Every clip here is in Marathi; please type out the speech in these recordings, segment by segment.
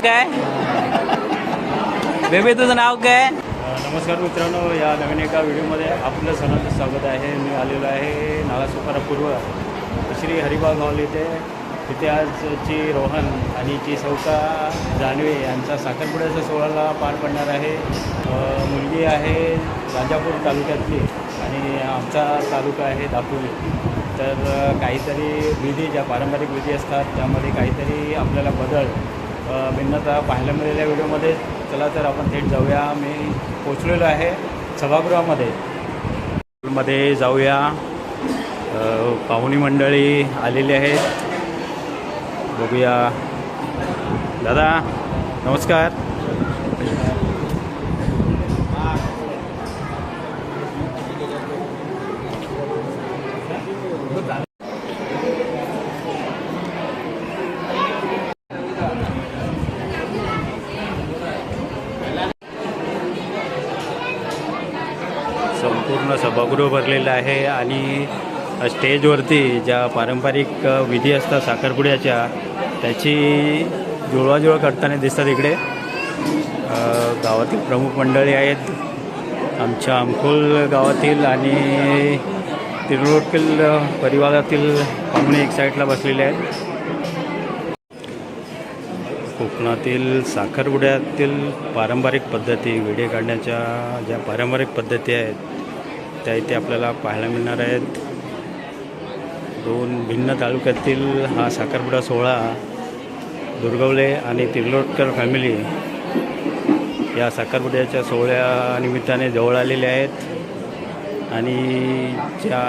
काय बेबी तुझं नाव काय? नमस्कार मित्रांनो, या नवीन एका व्हिडिओमध्ये आपलं सर्वांचं स्वागत आहे. मी आलेलो आहे नालासोपारा पूर्व श्री हरिबाग हॉल इथे. तिथे आजची रोहन आणि ची सौका जानवे यांचा साखरपुड्याचा सोहळा पार पडणार आहे. मुलगी आहे राजापूर तालुक्यातली आणि आमचा तालुका आहे दापोली. तर काहीतरी विधी, ज्या पारंपरिक विधी असतात त्यामध्ये काहीतरी आपल्याला बदल भिन्नता पाहायला मिळालेल्या व्हिडिओमध्ये. चला तर आपण थेट जाऊया. मी पोचलेलो आहे सभागृहामध्ये जाऊया. पाहुणी मंडळी आलेली आहेत, बघूया. दादा नमस्कार. संपूर्ण सभागृह भरलेलं आहे आणि स्टेजवरती ज्या पारंपरिक विधी असतात साखरपुड्याच्या, त्याची जुळवाजुळव करताना दिसतात. इकडे गावातील प्रमुख मंडळी आहेत. आमच्या अंकोल गावातील आणि तिरुलोटकल परिवारातील पाहुणे एक साईडला बसलेले आहेत. कोकणातील साखरपुड्यातील पारंपरिक पद्धती, विडे काढण्याच्या ज्या पारंपरिक पद्धती आहेत त्या इथे आपल्याला पाहायला मिळणार आहेत. दोन भिन्न तालुक्यातील हा साखरपुडा सोहळा दुर्गवले आणि तिर्लोटकर फॅमिली या साखरपुड्याच्या सोहळ्यानिमित्ताने जवळ आलेले आहेत. आणि ज्या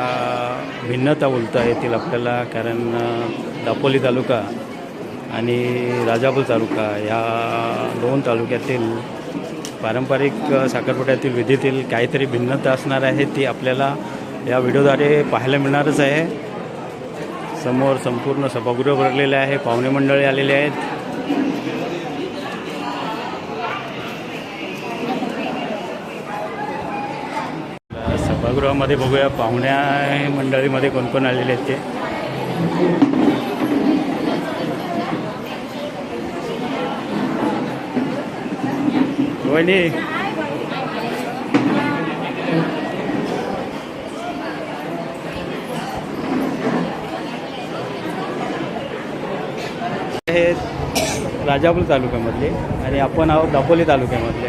भिन्नता बोलता येतील आपल्याला, कारण दापोली तालुका आणि राजापूर तालुका या दोन तालुक्यातील पारंपरिक साखरपुड्यातील विधीतील काहीतरी भिन्नता असणार आहे, ती आपल्याला या व्हिडिओद्वारे पाहायला मिळणारच आहे. समोर संपूर्ण सभागृह भरलेले आहे, पाहुणे मंडळी आलेले आहेत. सभागृहामध्ये बघूया पाहुण्या मंडळीमध्ये कोण कोण आलेले आहेत ते. वहिनी हे राजापूर तालुक्यामधले आणि आपण आहोत दापोली तालुक्यामधले.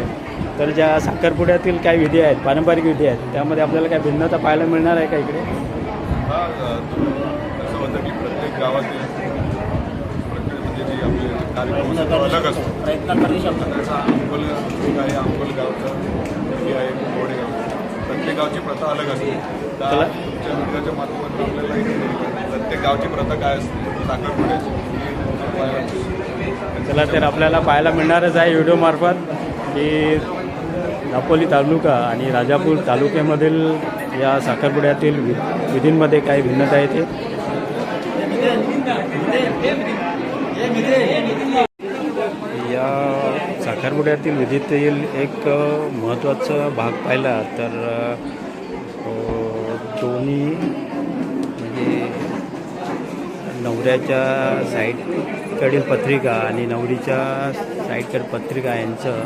तर ज्या साखरपुड्यातील काही विधी आहेत, पारंपरिक विधी आहेत, त्यामध्ये आपल्याला काय भिन्नता पाहायला मिळणार आहे का इकडे? असं होतं की प्रत्येक गावातील म्हणजे जी आपले कार्यक्रम अलग असतो. अंकोल आहे, अंकोल गावचं आहे, गोडे गाव, प्रत्येक गावची प्रथा अलग असते. तर तुमच्या व्हिडिओच्या माध्यमातून आपल्याला प्रत्येक गावची प्रथा काय असते साखरपुड्याची. चला तर आपल्याला पाहायला मिळणारच आहे व्हिडिओमार्फत की दापोली तालुका आणि राजापूर तालुक्यामधील या साखरपुड्यातील विधींमध्ये काही भिन्नता येते. या साखरपुड्यातील विधीतील एक महत्त्वाचा भाग पाहिला तर दोन्ही म्हणजे नवऱ्याच्या साईडकडील पत्रिका आणि नवरीच्या साईडकडील पत्रिका यांचं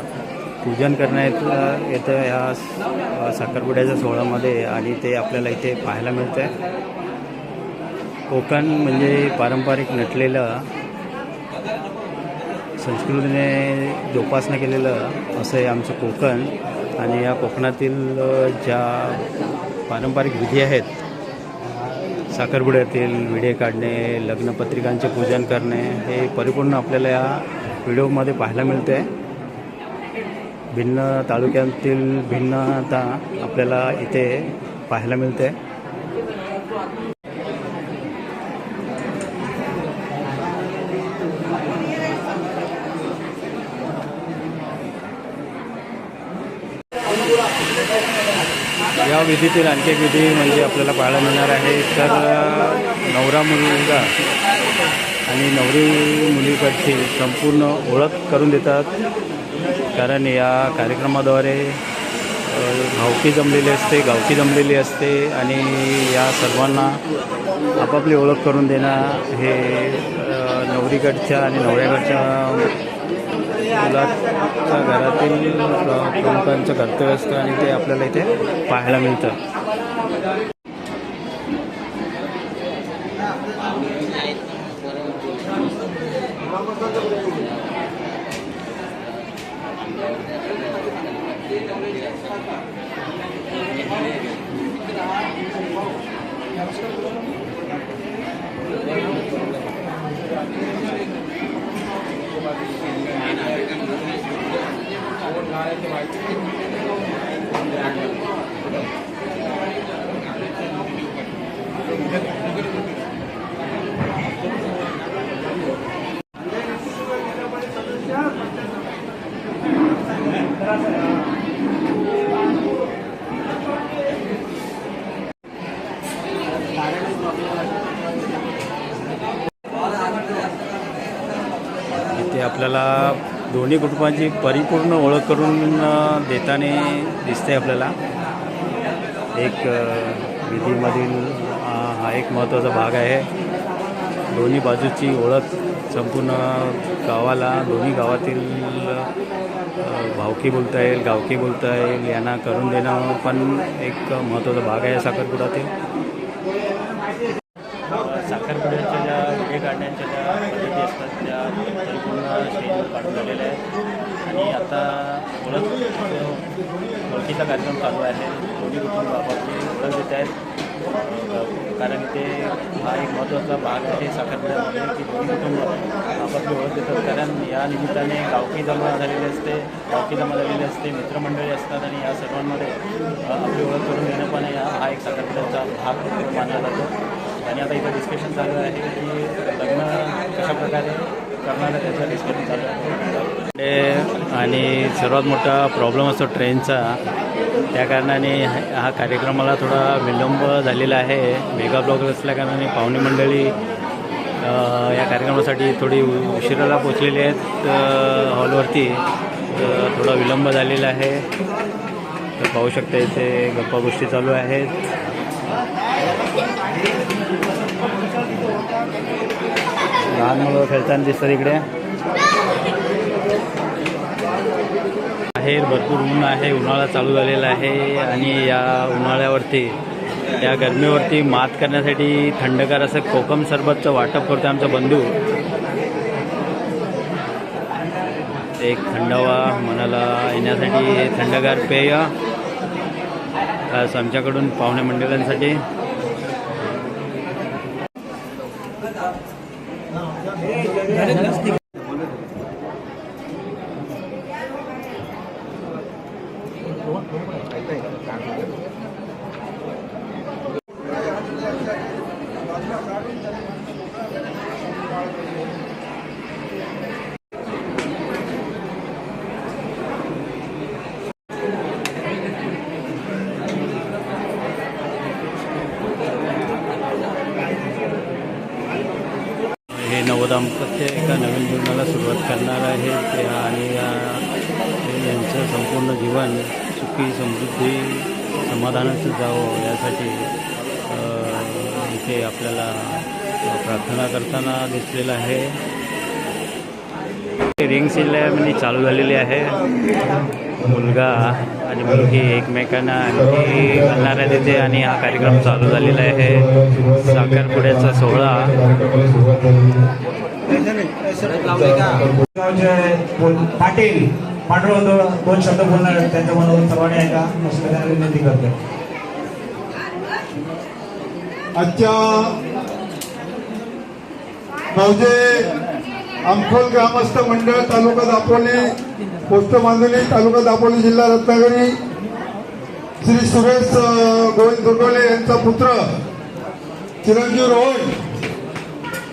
पूजन करण्यात येतं या साखरपुड्याच्या सोहळ्यामध्ये. आणि ते आपल्याला इथे पाहायला मिळतं आहे. कोकण म्हणजे पारंपरिक नटलेलं, संस्कृतीने जोपासना केलेलं असं आहे आमचं कोकण. आणि या कोकणातील ज्या पारंपरिक विधी आहेत साखरपुड्यातील, विडे काढणे, लग्नपत्रिकांचे पूजन करणे, हे परिपूर्ण आपल्याला या व्हिडिओमध्ये पाहायला मिळते आहे. भिन्न तालुक्यातील भिन्नता आपल्याला इथे पाहायला मिळते. या विधीतील आणखी एक विधी म्हणजे आपल्याला पाहायला मिळणार आहे. तर नवरा मुलगा आणि नवरी मुलीकडची संपूर्ण ओळख करून देतात. कारण या कार्यक्रमाद्वारे गावकी जमलेली असते आणि या सर्वांना आपापली ओळख करून देणं हे नवरीकडच्या आणि नवऱ्याकडच्या मुलाच्या घरातील प्रमुखांचं कर्तव्य असतं आणि ते आपल्याला इथे पाहायला मिळतं. इथे आपल्याला दोन्ही कुटुंबांची परिपूर्ण ओळख करून देताना दिसते. आपल्याला एक विधीमधील हा एक महत्त्वाचा भाग आहे. दोन्ही बाजूची ओळख संपूर्ण गावाला, दोन्ही गावातील भावकी बोलता येईल, गावकी बोलता येईल यांना करून देणं पण एक महत्त्वाचा भाग आहे साखरपुड्यातील. साखरपुड्याच्या ज्या वेगळे काढण्याच्या ज्या पद्धती असतात त्या परिपूर्ण स्टेजवर काढून झालेल्या आहेत आणि आता ओळखीचा कार्यक्रम चालू आहे. दोन्ही कुटुंब आपापली ओळख देत आहेत कारण ते हा एक महत्त्वाचा भाग आहे साखरपुड्यामध्ये की दोन्ही कुटुंब आपापली ओळख देतात. कारण या निमित्ताने गावकी जमा झालेली असते, मित्रमंडळी असतात आणि या सर्वांमध्ये आपली ओळख करून देणं पण हा एक साखरपुड्याचा भाग मानला जातो. आणि आता इथं डिस्कशन चालू आहे की लग्न कशाप्रकारे करणार आहे त्याचं डिस्कशन चालू आहे. आणि सर्वात मोठा प्रॉब्लेम असतो ट्रेनचा, त्या कारणाने हा कार्यक्रमाला थोडा विलंब झालेला आहे. मेगा ब्लॉक असल्याकारणाने पाहुणे मंडळी या कार्यक्रमासाठी थोडी उशिराला पोचलेली आहेत हॉलवरती, तर थोडा विलंब झालेला आहे. तर पाहू शकता इथे गप्पा गोष्टी चालू आहेत. लहान मुलं खेळताना दिसतात इकडे. बाहेर भरपूर ऊन आहे, उन्हाळा चालू झालेला आहे आणि या उन्हाळ्यावरती, या गरमीवरती मात करण्यासाठी थंडगार असं कोकम सरबतचं वाटप करतो आमचा बंधू. एक थंडावा मनाला येण्यासाठी थंडगार पेय आमच्याकडून पाहुणे मंडळांसाठी. हे नवदाम्पत्य एका नवीन जीवनाला सुरुवात करणार आहे ते आणि यांचं संपूर्ण जीवन सुखी समृद्धी समाधानाचं जावं यासाठी इथे आपल्याला प्रार्थना करताना दिसलेलं आहे. रिंग सेरेमनी चालू झालेली आहे. मुलगा आणि मुलगी एकमेकांना आणखी घालणार आहे तिथे आणि हा कार्यक्रम चालू झालेला आहे. साखरपुड्याचा सोहळा. पाटील पांडुरंग दोन शब्द बोलणार त्यांच्या मनातून सर्वांनी ऐका विनंती करतो. आजच्या मौजे अंकोल ग्रामस्थ मंडळ तालुका दापोली, पोस्ट बांधणी तालुका दापोली, जिल्हा रत्नागिरी, श्री सुरेश गोविंद दुर्गोले यांचा पुत्र चिरंजीव रोहन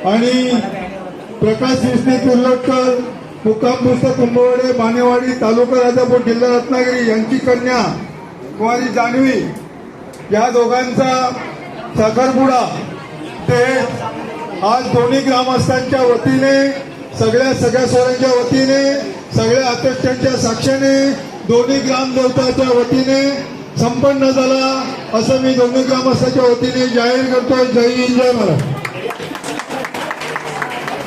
आणि प्रकाश विष्णू कुर्लोटकर, मुक्काम पुस्तक कुंभवडे, बाणेवाडी, तालुका राजापूर, जिल्हा रत्नागिरी यांची कन्या कुमारी जान्हवी या दोघांचा साखरपुडा ते आज दोन्ही ग्रामस्थांच्या वतीने, सगळ्या सोयऱ्यांच्या वतीने, सगळ्या अध्यक्षांच्या साक्षीने, दोन्ही ग्रामदेवताच्या वतीने संपन्न झाला असं मी दोन्ही ग्रामस्थांच्या वतीने जाहीर करतोय. जय हिंद, जय महाराष्ट्र.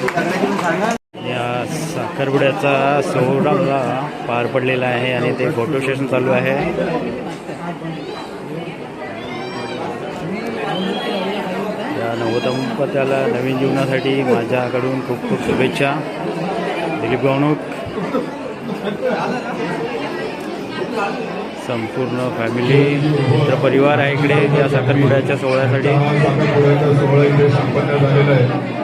या साखरपुड्याचा सोहळा पार पडलेला आहे आणि ते फोटो सेशन चालू आहे. या नवदंपत्याला नवीन जीवनासाठी माझ्याकडून खूप खूप शुभेच्छा. दिलीप गावणूक, संपूर्ण फॅमिली, मित्रपरिवार आहे इकडे या साखरपुड्याच्या सोहळ्यासाठी. साखरपुड्याचा सोहळा इथे संपन्न झालेला आहे.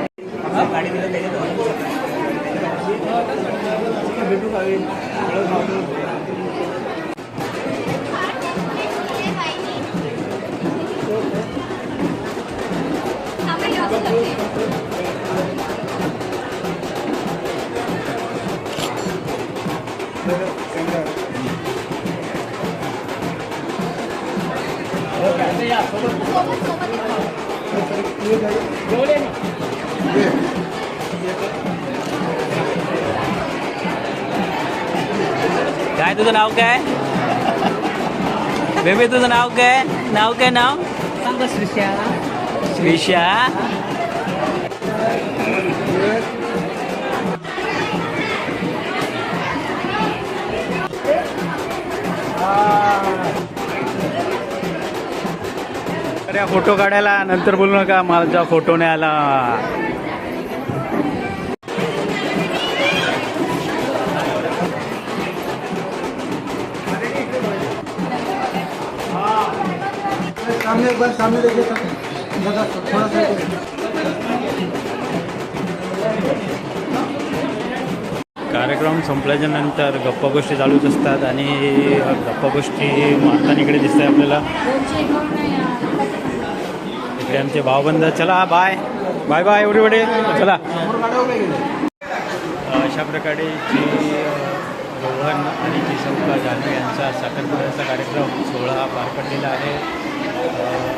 काय तुझं नाव काय बेबी? तुझं नाव काय? नाव काय? नाव श्रीषा. अरे फोटो काढायला नंतर बोलू नका, माझा फोटो नाही आला. सामने एक बार सामने देखिए जगह थोड़ा सा. कार्यक्रम संपल्याच्या नंतर गप्पा गोष्टी चालूच असतात आणि गप्पा गोष्टी मारताना इकडे दिसत आहे आपल्याला. इकडे आमचे भावबंद. चला बाय बाय बाय एवढे चला. अशा प्रकारे जी रोहन आणि जी सौका जानवे यांचा साखरपुड्याचा कार्यक्रम सोहळा पार पडलेला आहे.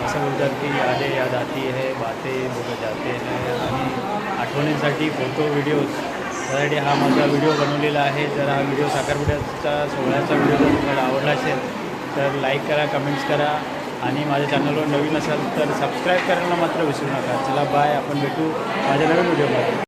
असं बोलतात की यादे याद आती है, बातें बोल जाते हैं, आणि आठवणींसाठी फोटो व्हिडिओज त्यासाठी हा माझा व्हिडिओ बनवलेला आहे. जर हा व्हिडिओ साखरपुड्याचा सोहळ्याचा व्हिडिओ जर तुम्हाला आवडला असेल तर लाईक करा, कमेंट्स करा, आणि माझ्या चॅनलवर नवीन असाल तर सबस्क्राईब करायला मात्र विसरू नका. चला बाय, आपण भेटू माझ्या नवीन व्हिडिओमध्ये.